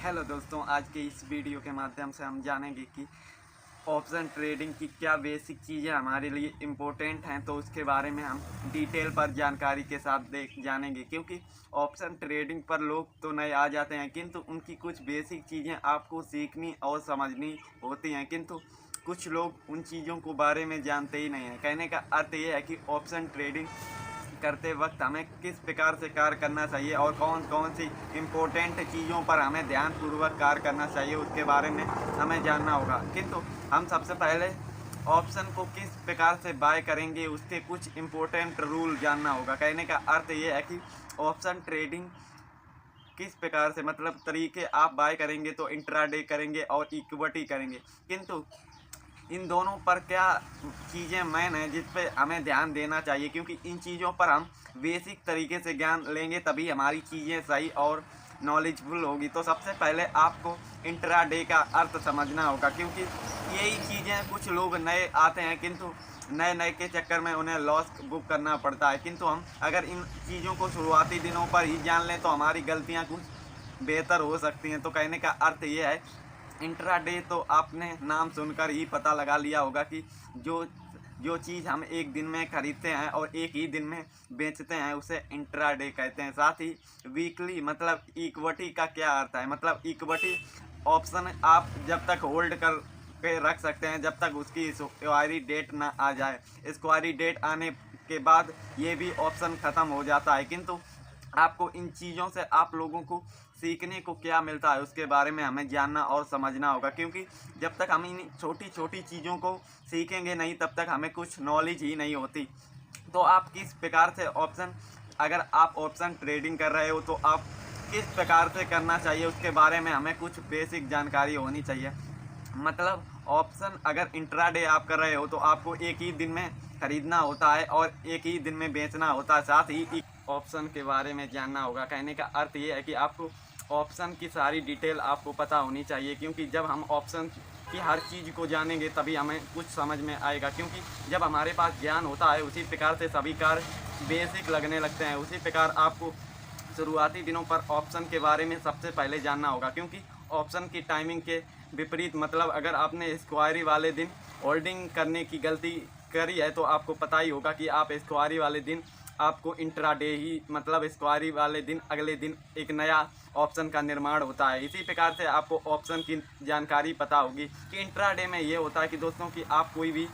Hello दोस्तों, आज के इस वीडियो के माध्यम से हम जानेंगे कि ऑप्शन ट्रेडिंग की क्या बेसिक चीज़ें हमारे लिए इम्पोर्टेंट हैं। तो उसके बारे में हम डिटेल पर जानकारी के साथ जानेंगे, क्योंकि ऑप्शन ट्रेडिंग पर लोग तो नए आ जाते हैं किंतु उनकी कुछ बेसिक चीज़ें आपको सीखनी और समझनी होती हैं, किंतु कुछ लोग उन चीज़ों को बारे में जानते ही नहीं हैं। कहने का अर्थ ये है कि ऑप्शन ट्रेडिंग करते वक्त हमें किस प्रकार से कार्य करना चाहिए और कौन कौन सी इम्पोर्टेंट चीज़ों पर हमें ध्यानपूर्वक कार्य करना चाहिए, उसके बारे में हमें जानना होगा। किंतु हम सबसे पहले ऑप्शन को किस प्रकार से बाय करेंगे उसके कुछ इम्पोर्टेंट रूल जानना होगा। कहने का अर्थ ये है कि ऑप्शन ट्रेडिंग किस प्रकार से मतलब तरीके आप बाय करेंगे, तो इंट्राडे करेंगे और इक्विटी करेंगे, किंतु इन दोनों पर क्या चीज़ें मेन हैं जिस पे हमें ध्यान देना चाहिए, क्योंकि इन चीज़ों पर हम बेसिक तरीके से ज्ञान लेंगे तभी हमारी चीज़ें सही और नॉलेजफुल होगी। तो सबसे पहले आपको इंट्राडे का अर्थ समझना होगा, क्योंकि यही चीज़ें कुछ लोग नए आते हैं किंतु नए नए के चक्कर में उन्हें लॉस बुक करना पड़ता है। किंतु हम अगर इन चीज़ों को शुरुआती दिनों पर ही जान लें तो हमारी गलतियाँ कुछ बेहतर हो सकती हैं। तो कहने का अर्थ ये है, इंट्राडे तो आपने नाम सुनकर ही पता लगा लिया होगा कि जो जो चीज़ हम एक दिन में खरीदते हैं और एक ही दिन में बेचते हैं उसे इंट्राडे कहते हैं। साथ ही वीकली मतलब इक्विटी का क्या अर्थ है, मतलब इक्विटी ऑप्शन आप जब तक होल्ड कर के रख सकते हैं जब तक उसकी एक्सपायरी डेट ना आ जाए। एक्सपायरी डेट आने के बाद ये भी ऑप्शन ख़त्म हो जाता है। किंतु आपको इन चीज़ों से आप लोगों को सीखने को क्या मिलता है उसके बारे में हमें जानना और समझना होगा, क्योंकि जब तक हम इन छोटी छोटी चीज़ों को सीखेंगे नहीं तब तक हमें कुछ नॉलेज ही नहीं होती। तो आप किस प्रकार से ऑप्शन, अगर आप ऑप्शन ट्रेडिंग कर रहे हो तो आप किस प्रकार से करना चाहिए उसके बारे में हमें कुछ बेसिक जानकारी होनी चाहिए। मतलब ऑप्शन अगर इंट्राडे आप कर रहे हो तो आपको एक ही दिन में खरीदना होता है और एक ही दिन में बेचना होता है। साथ ही ऑप्शन के बारे में जानना होगा। कहने का अर्थ ये है कि आपको ऑप्शन की सारी डिटेल आपको पता होनी चाहिए, क्योंकि जब हम ऑप्शन की हर चीज़ को जानेंगे तभी हमें कुछ समझ में आएगा। क्योंकि जब हमारे पास ज्ञान होता है उसी प्रकार से सभी कार्य बेसिक लगने लगते हैं। उसी प्रकार आपको शुरुआती दिनों पर ऑप्शन के बारे में सबसे पहले जानना होगा, क्योंकि ऑप्शन की टाइमिंग के विपरीत मतलब अगर आपने एक्सपायरी वाले दिन होल्डिंग करने की गलती करी है तो आपको पता ही होगा कि आप एक्सपायरी वाले दिन आपको इंट्राडे ही मतलब एक्सपायरी वाले दिन अगले दिन एक नया ऑप्शन का निर्माण होता है। इसी प्रकार से आपको ऑप्शन की जानकारी पता होगी कि इंट्राडे में ये होता है कि दोस्तों कि आप कोई भी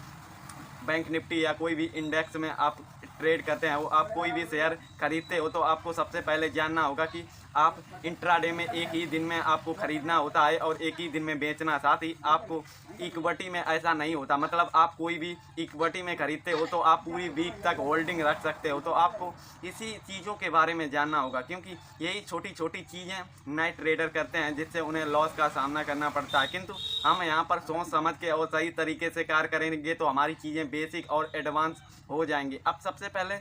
बैंक निफ्टी या कोई भी इंडेक्स में आप ट्रेड करते हैं, वो आप कोई भी शेयर खरीदते हो तो आपको सबसे पहले जानना होगा कि आप इंट्राडे में एक ही दिन में आपको खरीदना होता है और एक ही दिन में बेचना। साथ ही आपको इक्विटी में ऐसा नहीं होता, मतलब आप कोई भी इक्विटी में खरीदते हो तो आप पूरी वीक तक होल्डिंग रख सकते हो। तो आपको इसी चीज़ों के बारे में जानना होगा, क्योंकि यही छोटी छोटी चीज़ें नए ट्रेडर करते हैं जिससे उन्हें लॉस का सामना करना पड़ता है। किंतु हम यहाँ पर सोच समझ के और सही तरीके से कार्य करेंगे तो हमारी चीज़ें बेसिक और एडवांस हो जाएंगी। अब सबसे पहले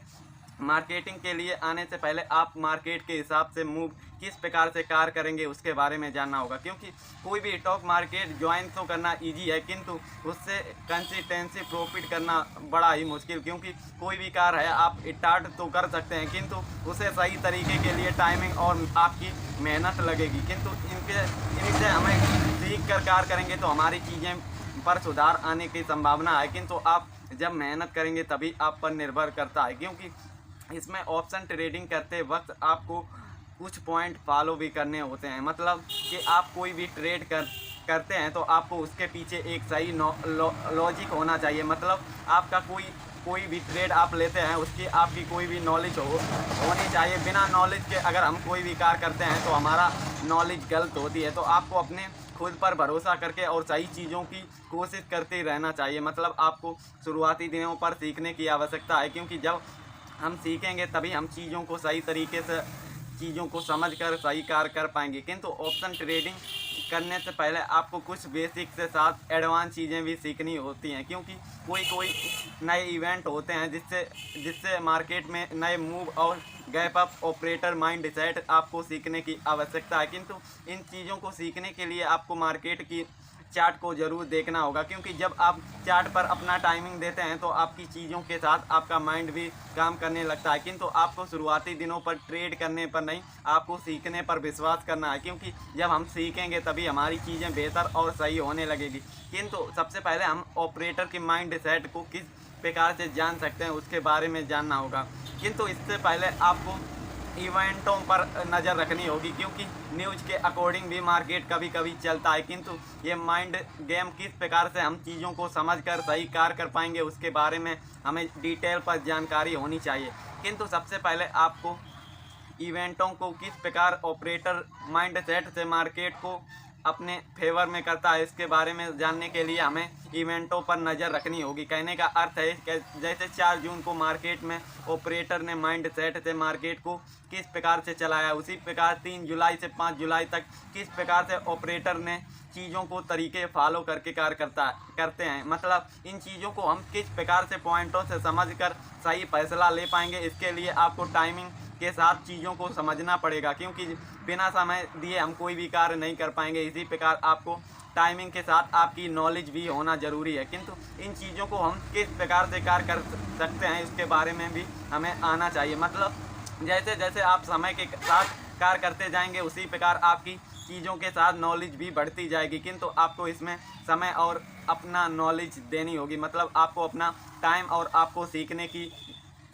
मार्केटिंग के लिए आने से पहले आप मार्केट के हिसाब से मूव किस प्रकार से कार्य करेंगे उसके बारे में जानना होगा, क्योंकि कोई भी स्टॉक मार्केट ज्वाइन तो करना इजी है किंतु उससे कंसिस्टेंसी प्रॉफिट करना बड़ा ही मुश्किल। क्योंकि कोई भी कार्य है आप स्टार्ट तो कर सकते हैं किंतु उसे सही तरीके के लिए टाइमिंग और आपकी मेहनत लगेगी। किंतु इनसे हमें सीख कर कार्य करेंगे तो हमारी चीज़ें पर सुधार आने की संभावना है। किंतु आप जब मेहनत करेंगे तभी आप पर निर्भर करता है, क्योंकि इसमें ऑप्शन ट्रेडिंग करते वक्त आपको कुछ पॉइंट फॉलो भी करने होते हैं। मतलब कि आप कोई भी ट्रेड करते हैं तो आपको उसके पीछे एक सही लॉजिक होना चाहिए। मतलब आपका कोई भी ट्रेड आप लेते हैं उसकी आपकी कोई भी नॉलेज होनी चाहिए। बिना नॉलेज के अगर हम कोई भी कार्य करते हैं तो हमारा नॉलेज गलत होती है। तो आपको अपने खुद पर भरोसा करके और सही चीज़ों की कोशिश करते रहना चाहिए। मतलब आपको शुरुआती दिनों पर सीखने की आवश्यकता है, क्योंकि जब हम सीखेंगे तभी हम चीज़ों को सही तरीके से चीज़ों को समझकर सही कार्य कर पाएंगे। किंतु ऑप्शन ट्रेडिंग करने से पहले आपको कुछ बेसिक से साथ एडवांस चीज़ें भी सीखनी होती हैं, क्योंकि कोई नए इवेंट होते हैं जिससे मार्केट में नए मूव और gap up operator mind set आपको सीखने की आवश्यकता है। किंतु इन चीज़ों को सीखने के लिए आपको मार्केट की चार्ट को ज़रूर देखना होगा, क्योंकि जब आप चार्ट पर अपना टाइमिंग देते हैं तो आपकी चीज़ों के साथ आपका माइंड भी काम करने लगता है। किंतु आपको शुरुआती दिनों पर ट्रेड करने पर नहीं, आपको सीखने पर विश्वास करना है, क्योंकि जब हम सीखेंगे तभी हमारी चीज़ें बेहतर और सही होने लगेगी। किंतु सबसे पहले हम ऑपरेटर के माइंड सेट को किस प्रकार से जान सकते हैं उसके बारे में जानना होगा। किंतु इससे पहले आपको इवेंटों पर नज़र रखनी होगी, क्योंकि न्यूज़ के अकॉर्डिंग भी मार्केट कभी कभी चलता है। किंतु ये माइंड गेम किस प्रकार से हम चीज़ों को समझकर सही कार्य कर पाएंगे उसके बारे में हमें डिटेल पर जानकारी होनी चाहिए। किंतु सबसे पहले आपको इवेंटों को किस प्रकार ऑपरेटर माइंड सेट से मार्केट को अपने फेवर में करता है इसके बारे में जानने के लिए हमें इवेंटों पर नज़र रखनी होगी। कहने का अर्थ है कि जैसे 4 जून को मार्केट में ऑपरेटर ने माइंड सेट से मार्केट को किस प्रकार से चलाया, उसी प्रकार 3 जुलाई से 5 जुलाई तक किस प्रकार से ऑपरेटर ने चीज़ों को तरीके फॉलो करके कार्य करते हैं। मतलब इन चीज़ों को हम किस प्रकार से पॉइंटों से समझकर सही फैसला ले पाएंगे, इसके लिए आपको टाइमिंग के साथ चीज़ों को समझना पड़ेगा, क्योंकि बिना समय दिए हम कोई भी कार्य नहीं कर पाएंगे। इसी प्रकार आपको टाइमिंग के साथ आपकी नॉलेज भी होना ज़रूरी है। किंतु इन चीज़ों को हम किस प्रकार से कार्य कर सकते हैं इसके बारे में भी हमें आना चाहिए। मतलब जैसे जैसे आप समय के साथ कार्य करते जाएंगे उसी प्रकार आपकी चीज़ों के साथ नॉलेज भी बढ़ती जाएगी। किंतु आपको इसमें समय और अपना नॉलेज देनी होगी। मतलब आपको अपना टाइम और आपको सीखने की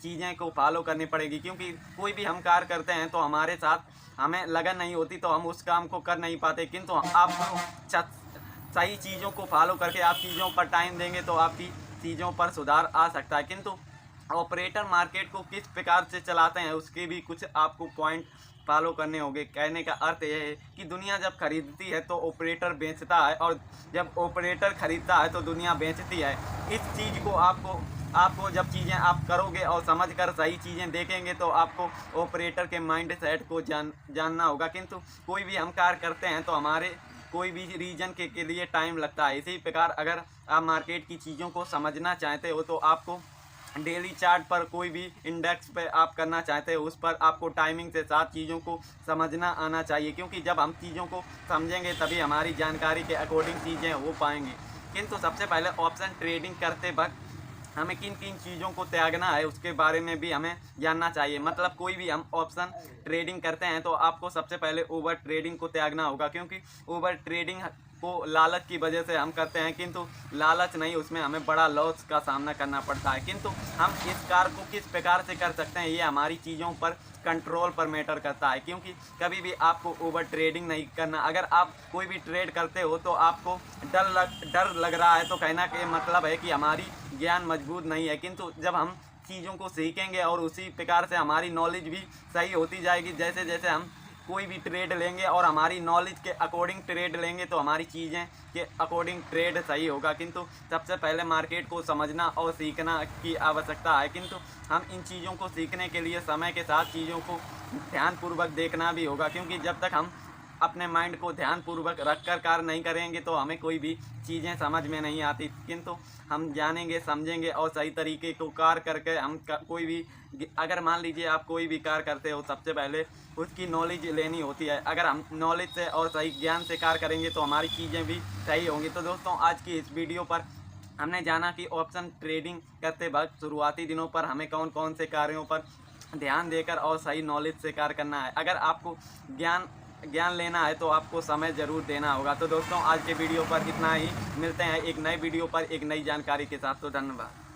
चीज़ें को फॉलो करनी पड़ेगी, क्योंकि कोई भी हम कार्य करते हैं तो हमारे साथ हमें लगन नहीं होती तो हम उस काम को कर नहीं पाते। किंतु आपको सही चीज़ों को फॉलो करके आप चीज़ों पर टाइम देंगे तो आपकी चीज़ों पर सुधार आ सकता है। किंतु ऑपरेटर मार्केट को किस प्रकार से चलाते हैं उसके भी कुछ आपको पॉइंट फॉलो करने होंगे। कहने का अर्थ यह है कि दुनिया जब खरीदती है तो ऑपरेटर बेचता है, और जब ऑपरेटर खरीदता है तो दुनिया बेचती है। इस चीज़ को आपको जब चीज़ें आप करोगे और समझकर सही चीज़ें देखेंगे तो आपको ऑपरेटर के माइंड सेट को जानना होगा। किंतु कोई भी हम कार्य करते हैं तो हमारे कोई भी रीजन के लिए टाइम लगता है। इसी प्रकार अगर आप मार्केट की चीज़ों को समझना चाहते हो तो आपको डेली चार्ट पर कोई भी इंडेक्स पे आप करना चाहते हो उस पर आपको टाइमिंग के साथ चीज़ों को समझना आना चाहिए, क्योंकि जब हम चीज़ों को समझेंगे तभी हमारी जानकारी के अकॉर्डिंग चीज़ें हो पाएंगी। किंतु सबसे पहले ऑप्शन ट्रेडिंग करते वक्त हमें किन किन चीज़ों को त्यागना है उसके बारे में भी हमें जानना चाहिए। मतलब कोई भी हम ऑप्शन ट्रेडिंग करते हैं तो आपको सबसे पहले ओवर ट्रेडिंग को त्यागना होगा, क्योंकि ओवर ट्रेडिंग को लालच की वजह से हम करते हैं, किंतु लालच नहीं, उसमें हमें बड़ा लॉस का सामना करना पड़ता है। किंतु हम इस कार्य को किस प्रकार से कर सकते हैं ये हमारी चीज़ों पर कंट्रोल पर मैटर करता है, क्योंकि कभी भी आपको ओवर ट्रेडिंग नहीं करना। अगर आप कोई भी ट्रेड करते हो तो आपको डर लग रहा है तो कहना कि मतलब है कि हमारी ज्ञान मजबूत नहीं है। किंतु जब हम चीज़ों को सीखेंगे और उसी प्रकार से हमारी नॉलेज भी सही होती जाएगी, जैसे जैसे हम कोई भी ट्रेड लेंगे और हमारी नॉलेज के अकॉर्डिंग ट्रेड लेंगे तो हमारी चीज़ें के अकॉर्डिंग ट्रेड सही होगा। किंतु सबसे पहले मार्केट को समझना और सीखना की आवश्यकता है। किंतु हम इन चीज़ों को सीखने के लिए समय के साथ चीज़ों को ध्यानपूर्वक देखना भी होगा, क्योंकि जब तक हम अपने माइंड को ध्यानपूर्वक रखकर कार्य नहीं करेंगे तो हमें कोई भी चीज़ें समझ में नहीं आती। किंतु हम जानेंगे, समझेंगे और सही तरीके को कार्य करके हम कोई भी, अगर मान लीजिए आप कोई भी कार्य करते हो सबसे पहले उसकी नॉलेज लेनी होती है। अगर हम नॉलेज से और सही ज्ञान से कार्य करेंगे तो हमारी चीज़ें भी सही होंगी। तो दोस्तों आज की इस वीडियो पर हमने जाना कि ऑप्शन ट्रेडिंग करते वक्त शुरुआती दिनों पर हमें कौन कौन से कार्यों पर ध्यान देकर और सही नॉलेज से कार्य करना है। अगर आपको ज्ञान लेना है तो आपको समय ज़रूर देना होगा। तो दोस्तों आज के वीडियो पर इतना ही, मिलते हैं एक नए वीडियो पर एक नई जानकारी के साथ। तो धन्यवाद।